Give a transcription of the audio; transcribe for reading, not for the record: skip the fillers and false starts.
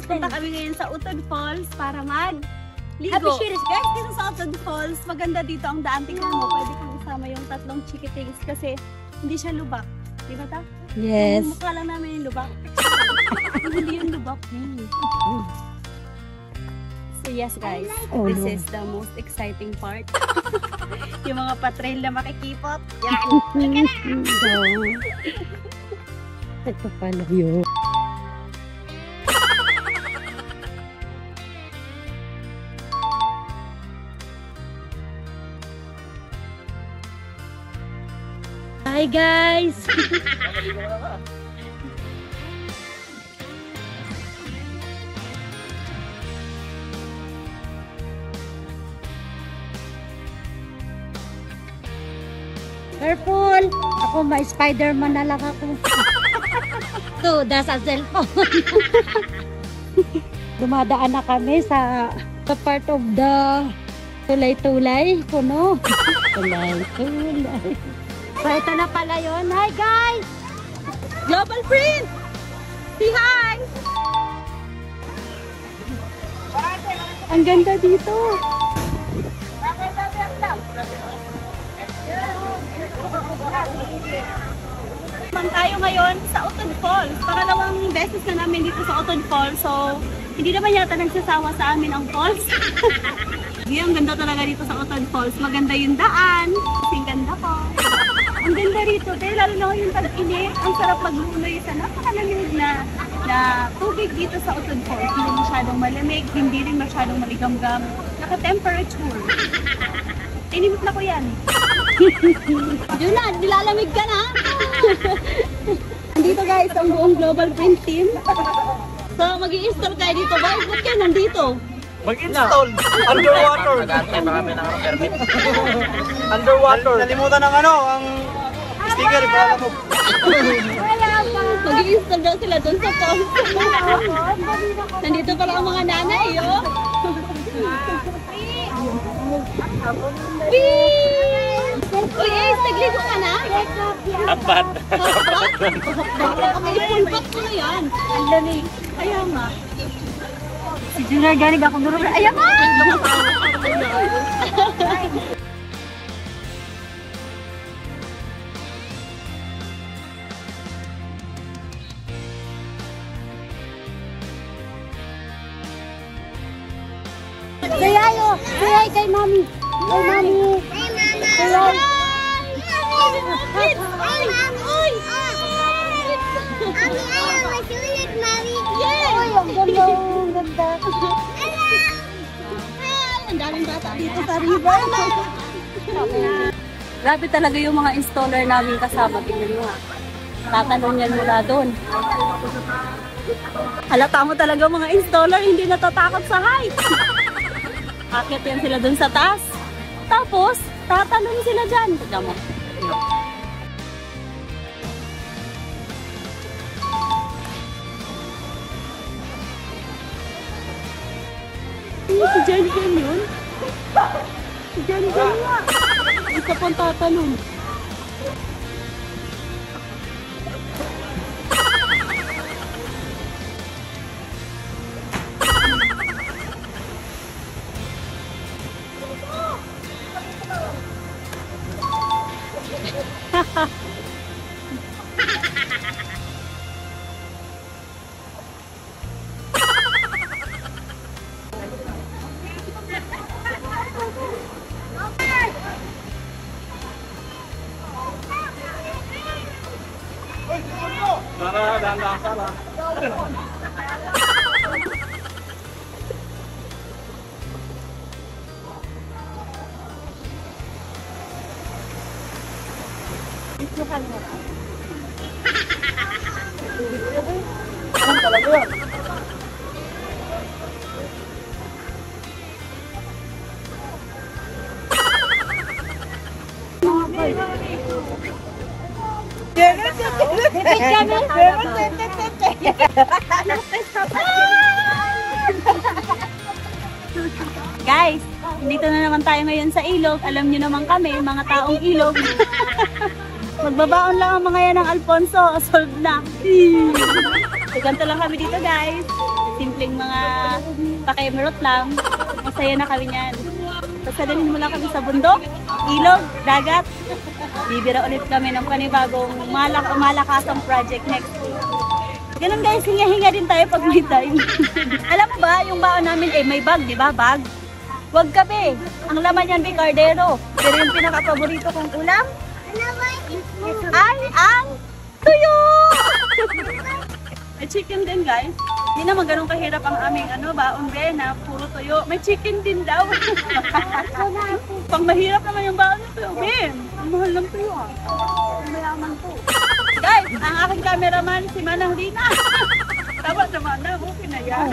punta kami ngayon sa Utod Falls para ligo. Happy Shiris, guys! Dito sa Utod Falls, maganda dito ang daan. Tingnan mo, pwede kang isama yung tatlong chikitings kasi hindi siya lubak. Di ba ta? Yes. Yung mukha lang namin yung lubak. Hindi yung lubak. So yes guys, this is the most exciting part. Yung mga patrail na makikipot. Yan! Nagpapalayo. Hi guys! Careful! Ako may Spider-Man na lang ako. So, that's a cellphone. Dumadaan na kami sa part of the tulay-tulay. Puno. Tulay-tulay. So, ito na pala yun. Hi guys! Global Print! Say hi! Ang ganda dito. Tayo ngayon sa Utod Falls. Pangalawang beses na namin dito sa Utod Falls. So, hindi naman yata nagsasawa sa amin ang falls. Ang ganda talaga dito sa Utod Falls. Maganda yung daan. Ang ganda ko. Ang ganda rito. Pero lalo na yung tag-init. Ang sarap magluloy sa napakalamig na tubig dito sa Utod Falls. Hindi masyadong malamig. Hindi rin masyadong maligamgam. Naka-temperature. Inimit na ko yan. Yun na, nilalamig ka na. Nandito guys, ang buong Global Print team. So, mag-i-install kayo dito. Bakit ba't kayo nandito? Mag-install! Underwater! Underwater! Nalimutan ng ang sticker, ipala mo. Mag-i-install daw sila doon sa falls. Nandito pala ang mga nanay, oh. Uy, nagligo ka na? Apat. Okay, full back ko na yan. Ang lamig. Ayaw nga. Si Junior ganig ako duro. Ayaw nga! Sayayo! Sayay kay mami! Kay mami! Sayay! Ay! Uy! Mami, ayaw! Masulit, mami! Yes! Uy, ang ganda! Ang ganda! Ang daming bata dito sa river. Grabe talaga yung mga installer namin kasama. Tingnan mo nga. Tatanong yan mula doon. Halata mo talaga mga installer, hindi natatakot sa height. Akit yan sila doon sa taas. Tapos, tatanong sila dyan. Tignan mo. Si Jen yun? Si Jen nga. Isa pang tatanong. Guys, dito na naman tayo ngayon sa ilog. Alam nyo naman kami, mga taong ilog. Magbabaon lang ang mga yan ng Alfonso. Solve na. So, ganito lang kami dito guys. simpleng mga pakimerot lang. Masaya na kami niyan. Pasalinin mo lang kami sa bundok, ilog, dagat. Bibira ulit kami ng panibagong malakasang project next week. Ganun guys, hinga-hinga din tayo pag may time. Alam mo ba, yung baon namin may bag, di ba? Bag. Huwag kape. Ang laman yan, Bicardero. Pero yung pinaka-paborito kong ulam ay ang tuyo! May chicken din guys. Hindi naman ganun kahirap ang aming baon din na puro tuyo. May chicken din daw. Pang mahirap naman yung baon ng tuyo. Ben, ang mahal ng tuyo ah. Mayaman po. Guys, ang aking cameraman si Manang Lina. Tama naman na, okay na yan.